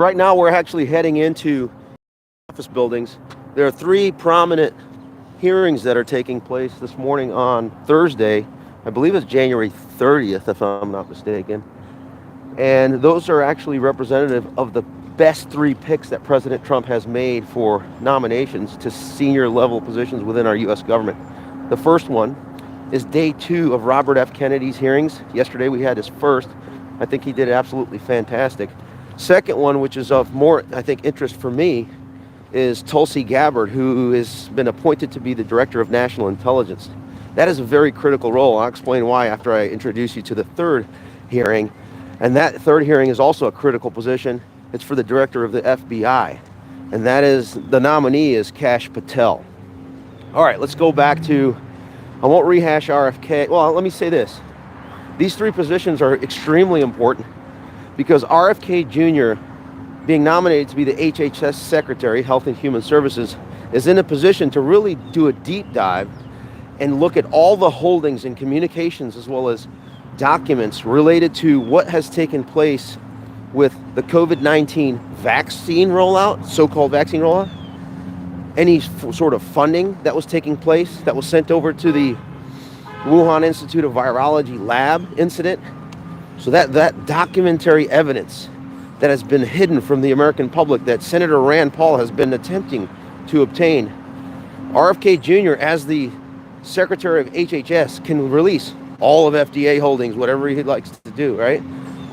Right now, we're actually heading into office buildings. There are three prominent hearings that are taking place this morning on Thursday. I believe it's January 30th, if I'm not mistaken. And those are actually representative of the best three picks that President Trump has made for nominations to senior level positions within our U.S. government. The first one is day 2 of Robert F. Kennedy's hearings. Yesterday we had his first. I think he did absolutely fantastic. Second one, which is of more, I think, interest for me, is Tulsi Gabbard, who has been appointed to be the Director of National Intelligence. That is a very critical role. I'll explain why after I introduce you to the third hearing. And that third hearing is also a critical position. It's for the Director of the FBI. And that is, the nominee is Kash Patel. All right, let's go back to, I won't rehash RFK. Well, let me say this. These three positions are extremely important because RFK Jr., being nominated to be the HHS Secretary, Health and Human Services, is in a position to really do a deep dive and look at all the holdings and communications as well as documents related to what has taken place with the COVID-19 vaccine rollout, so-called vaccine rollout, any sort of funding that was taking place that was sent over to the Wuhan Institute of Virology lab incident. So that documentary evidence that has been hidden from the American public that Senator Rand Paul has been attempting to obtain, RFK Jr., as the Secretary of HHS, can release all of FDA holdings, whatever he likes to do, right?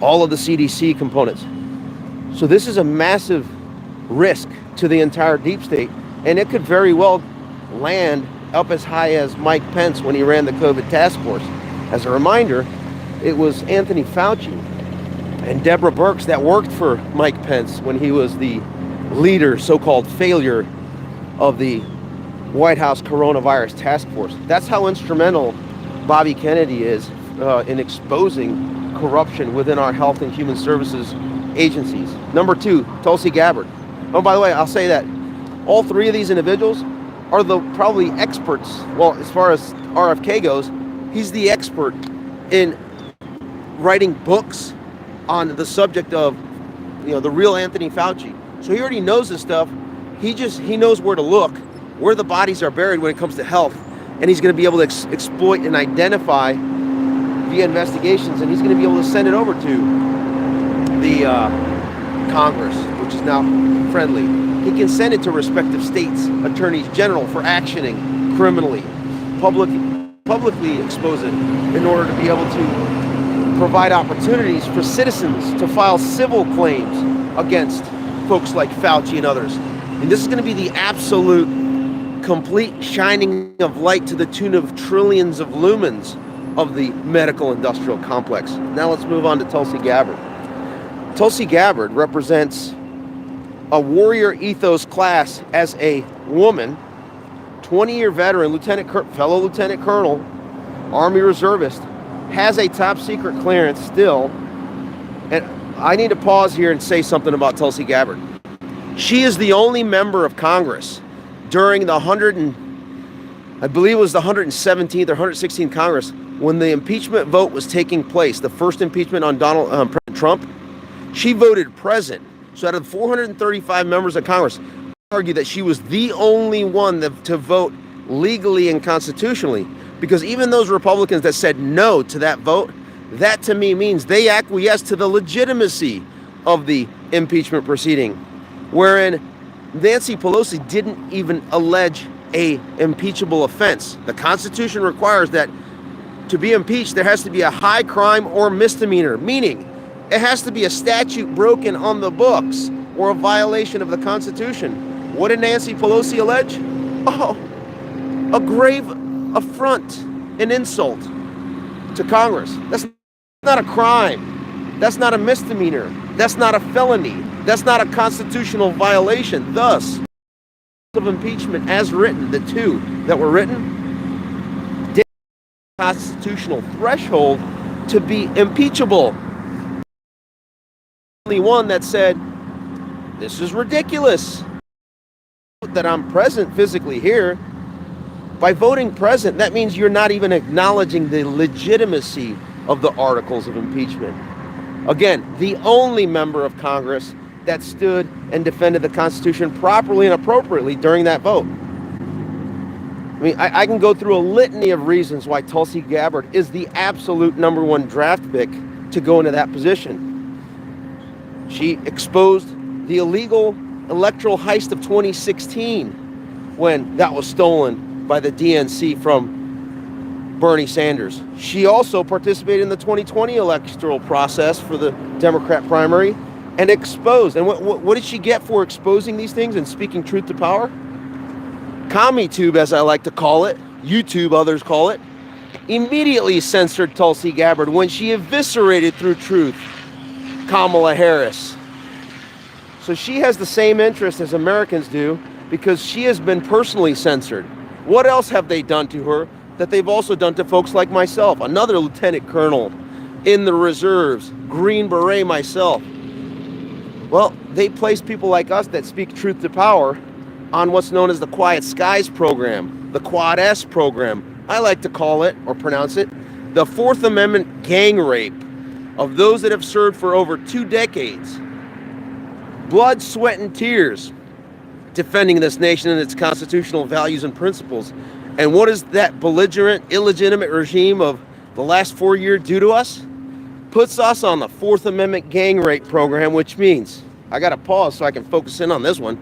All of the CDC components. So this is a massive risk to the entire deep state, and it could very well land up as high as Mike Pence when he ran the COVID task force. As a reminder, it was Anthony Fauci and Deborah Birx that worked for Mike Pence when he was the leader, so-called failure, of the White House coronavirus task force. That's how instrumental Bobby Kennedy is in exposing corruption within our health and human services agencies. Number 2, Tulsi Gabbard. Oh, by the way, I'll say that all three of these individuals are the probably experts. Well, as far as RFK goes, he's the expert in writing books on the subject of, the real Anthony Fauci. So he already knows this stuff. He knows where to look, where the bodies are buried when it comes to health, and he's going to be able to exploit and identify via investigations, and he's going to be able to send it over to the Congress, which is now friendly. He can send it to respective states' attorneys general for actioning criminally, publicly expose it in order to be able to provide opportunities for citizens to file civil claims against folks like Fauci and others. And this is going to be the absolute, complete shining of light to the tune of trillions of lumens of the medical industrial complex. Now let's move on to Tulsi Gabbard. Tulsi Gabbard represents a warrior ethos class as a woman, 20-year veteran, fellow lieutenant colonel, Army reservist, has a top secret clearance still. And I need to pause here and say something about Tulsi Gabbard. She is the only member of Congress during the 117th or 116th Congress when the impeachment vote was taking place, the first impeachment on President Trump. She voted present. So out of 435 members of Congress, I argue that she was the only one to vote legally and constitutionally. Because even those Republicans that said no to that vote, that to me means they acquiesced to the legitimacy of the impeachment proceeding, wherein Nancy Pelosi didn't even allege a impeachable offense. The Constitution requires that to be impeached, there has to be a high crime or misdemeanor, meaning it has to be a statute broken on the books or a violation of the Constitution. What did Nancy Pelosi allege? Oh, a grave affront, an insult to Congress. That's not a crime. That's not a misdemeanor. That's not a felony. That's not a constitutional violation. Thus, of impeachment as written, the two that were written, did the constitutional threshold to be impeachable. Only one that said, this is ridiculous that I'm present physically here. By voting present, that means you're not even acknowledging the legitimacy of the articles of impeachment. Again, the only member of Congress that stood and defended the Constitution properly and appropriately during that vote. I mean, I can go through a litany of reasons why Tulsi Gabbard is the absolute #1 draft pick to go into that position. She exposed the illegal electoral heist of 2016 when that was stolen by the DNC from Bernie Sanders. She also participated in the 2020 electoral process for the Democrat primary and exposed. And what did she get for exposing these things and speaking truth to power? CommieTube, as I like to call it, YouTube others call it, immediately censored Tulsi Gabbard when she eviscerated through truth Kamala Harris. So she has the same interest as Americans do because she has been personally censored. What else have they done to her that they've also done to folks like myself, another lieutenant colonel in the reserves, Green Beret myself? Well, they place people like us that speak truth to power on what's known as the Quiet Skies program, the Quad S program. I like to call it, or pronounce it, the Fourth Amendment gang rape of those that have served for over 2 decades. Blood, sweat, and tears defending this nation and its constitutional values and principles. And what does that belligerent, illegitimate regime of the last 4 years do to us? Puts us on the Fourth Amendment gang rape program, which means, I got to pause so I can focus in on this one.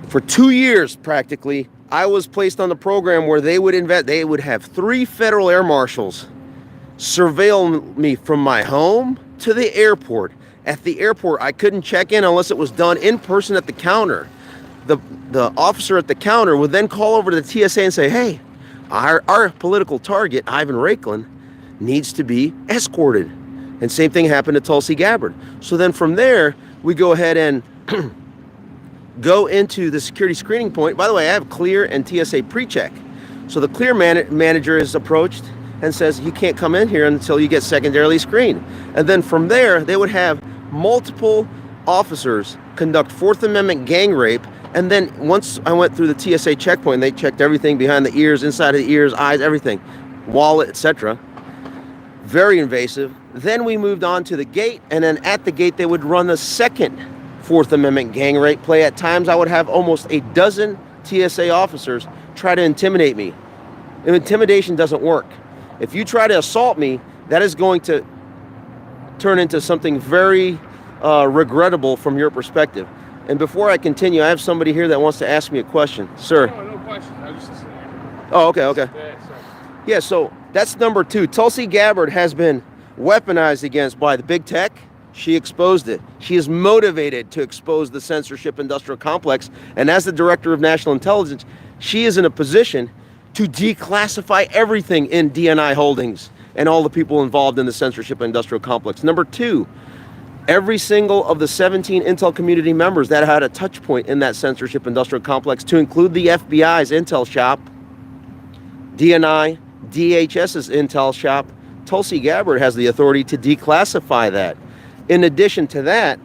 For 2 years, practically, I was placed on the program where they would have 3 federal air marshals surveil me from my home to the airport. At the airport, I couldn't check in unless it was done in person at the counter. The officer at the counter would then call over to the TSA and say, hey, our political target, Ivan Raiklin, needs to be escorted. And same thing happened to Tulsi Gabbard. So then from there, we go ahead and go into the security screening point. By the way, I have clear and TSA pre-check. So the clear manager is approached and says, you can't come in here until you get secondarily screened. And then from there, they would have multiple officers conduct Fourth Amendment gang rape. And then once I went through the TSA checkpoint, they checked everything behind the ears, inside of the ears, eyes, everything, wallet, etc. Very invasive. Then we moved on to the gate, and then at the gate, they would run the second Fourth Amendment gang rape play. At times, I would have almost a dozen TSA officers try to intimidate me. And intimidation doesn't work. If you try to assault me, that is going to turn into something very regrettable from your perspective. And before I continue, I have somebody here that wants to ask me a question. Sir. No question. I was just listening. Oh, okay. Yeah, so that's number 2. Tulsi Gabbard has been weaponized against by the big tech. She exposed it. She is motivated to expose the censorship industrial complex. And as the director of national intelligence, she is in a position to declassify everything in DNI Holdings and all the people involved in the censorship industrial complex. Number 2, every single of the 17 Intel community members that had a touch point in that censorship industrial complex, to include the FBI's Intel shop, DNI, DHS's Intel shop, Tulsi Gabbard has the authority to declassify that. In addition to that,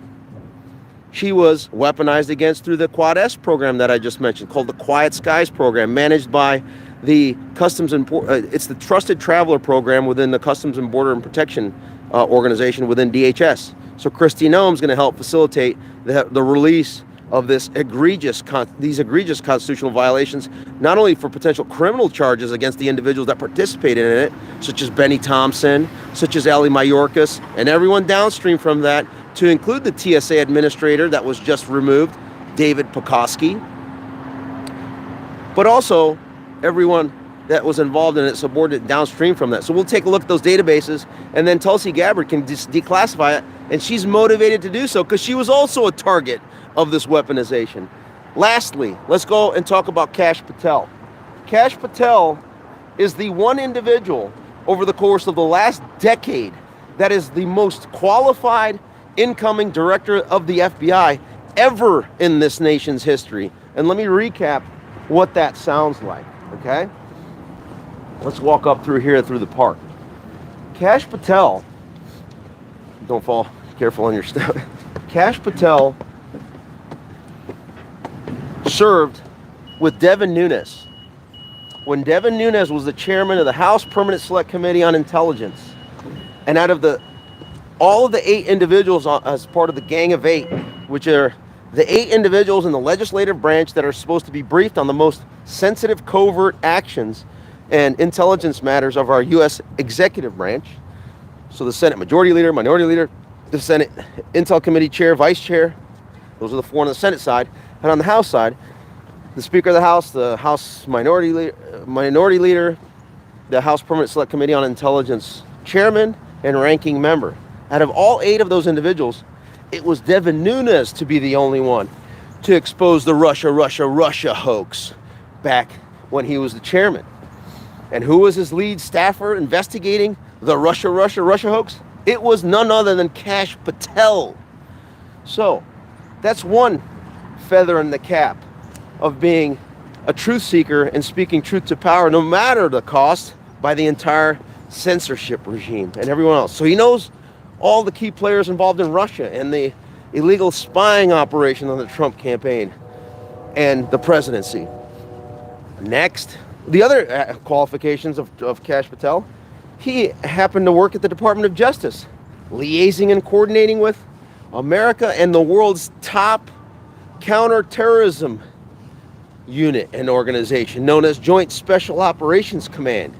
she was weaponized against through the Quad S program that I just mentioned, called the Quiet Skies program, managed by the Customs and it's the Trusted Traveler program within the Customs and Border and Protection organization within DHS. So Kristi Noem's going to help facilitate the release of these egregious constitutional violations, not only for potential criminal charges against the individuals that participated in it, such as Benny Thompson, such as Ali Mayorkas, and everyone downstream from that, to include the TSA administrator that was just removed, David Pekoski, but also everyone that was involved in it, subordinate downstream from that. So we'll take a look at those databases, and then Tulsi Gabbard can just declassify it, and she's motivated to do so because she was also a target of this weaponization. Lastly, let's go and talk about Kash Patel. Kash Patel is the one individual over the course of the last decade that is the most qualified incoming director of the FBI ever in this nation's history. And let me recap what that sounds like, okay? Let's walk up through here through the park. Kash Patel, don't fall, careful on your step. Kash Patel served with Devin Nunes when Devin Nunes was the chairman of the House Permanent Select Committee on Intelligence. And out of all of the 8 individuals as part of the Gang of 8 which are the 8 individuals in the legislative branch that are supposed to be briefed on the most sensitive covert actions and intelligence matters of our U.S. executive branch. So the Senate Majority Leader, Minority Leader, the Senate Intel Committee Chair, Vice Chair. Those are the 4 on the Senate side. And on the House side, the Speaker of the House Minority Leader, the House Permanent Select Committee on Intelligence Chairman, and Ranking Member. Out of all 8 of those individuals, it was Devin Nunes to be the only one to expose the Russia hoax back when he was the chairman. And who was his lead staffer investigating the Russia hoax? It was none other than Kash Patel. So that's one feather in the cap of being a truth seeker and speaking truth to power, no matter the cost, by the entire censorship regime and everyone else. So he knows all the key players involved in Russia and the illegal spying operation on the Trump campaign and the presidency. Next, the other qualifications of Kash Patel, he happened to work at the Department of Justice, liaising and coordinating with America and the world's top counterterrorism unit and organization known as Joint Special Operations Command.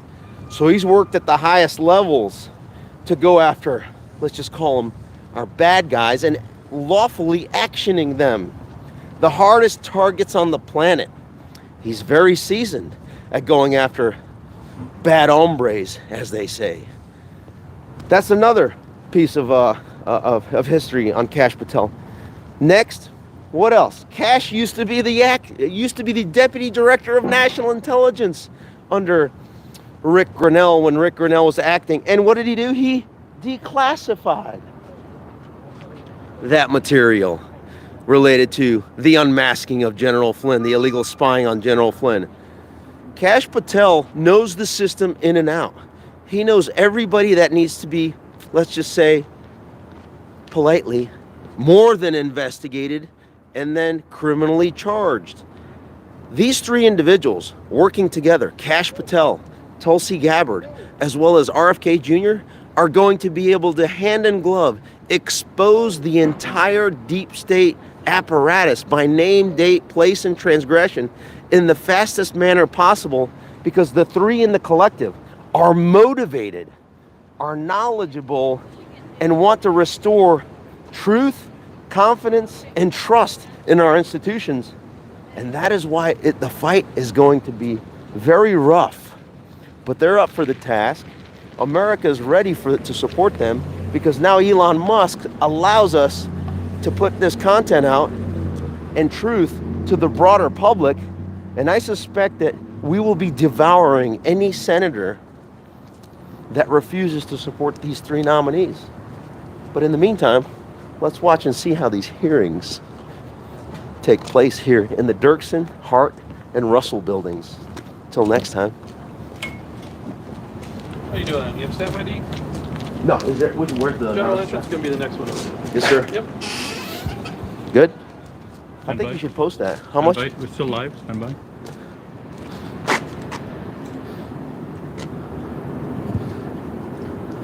So he's worked at the highest levels to go after, let's just call them our bad guys, and lawfully actioning them, the hardest targets on the planet. He's very seasoned at going after bad hombres, as they say. That's another piece of history on Kash Patel. Next, what else? Kash used to be the deputy director of national intelligence under Rick Grenell when Rick Grenell was acting. And what did he do? He declassified that material related to the unmasking of General Flynn, the illegal spying on General Flynn. Kash Patel knows the system in and out. He knows everybody that needs to be, let's just say, politely, more than investigated and then criminally charged. These 3 individuals working together, Kash Patel, Tulsi Gabbard, as well as RFK Jr., are going to be able to hand in glove expose the entire deep state apparatus by name, date, place, and transgression in the fastest manner possible, because the 3 in the collective are motivated, are knowledgeable, and want to restore truth, confidence, and trust in our institutions. And that is why the fight is going to be very rough. But they're up for the task. America is ready to support them, because now Elon Musk allows us to put this content out and truth to the broader public. And I suspect that we will be devouring any senator that refuses to support these 3 nominees. But in the meantime, let's watch and see how these hearings take place here in the Dirksen, Hart, and Russell buildings. Till next time. How you doing? You have staff ID? No, is there? Where's the General entrance is going to be the next one. Yes, sir. Yep. Good. I Stand think by. you should post that. How much? We're still live. Stand by.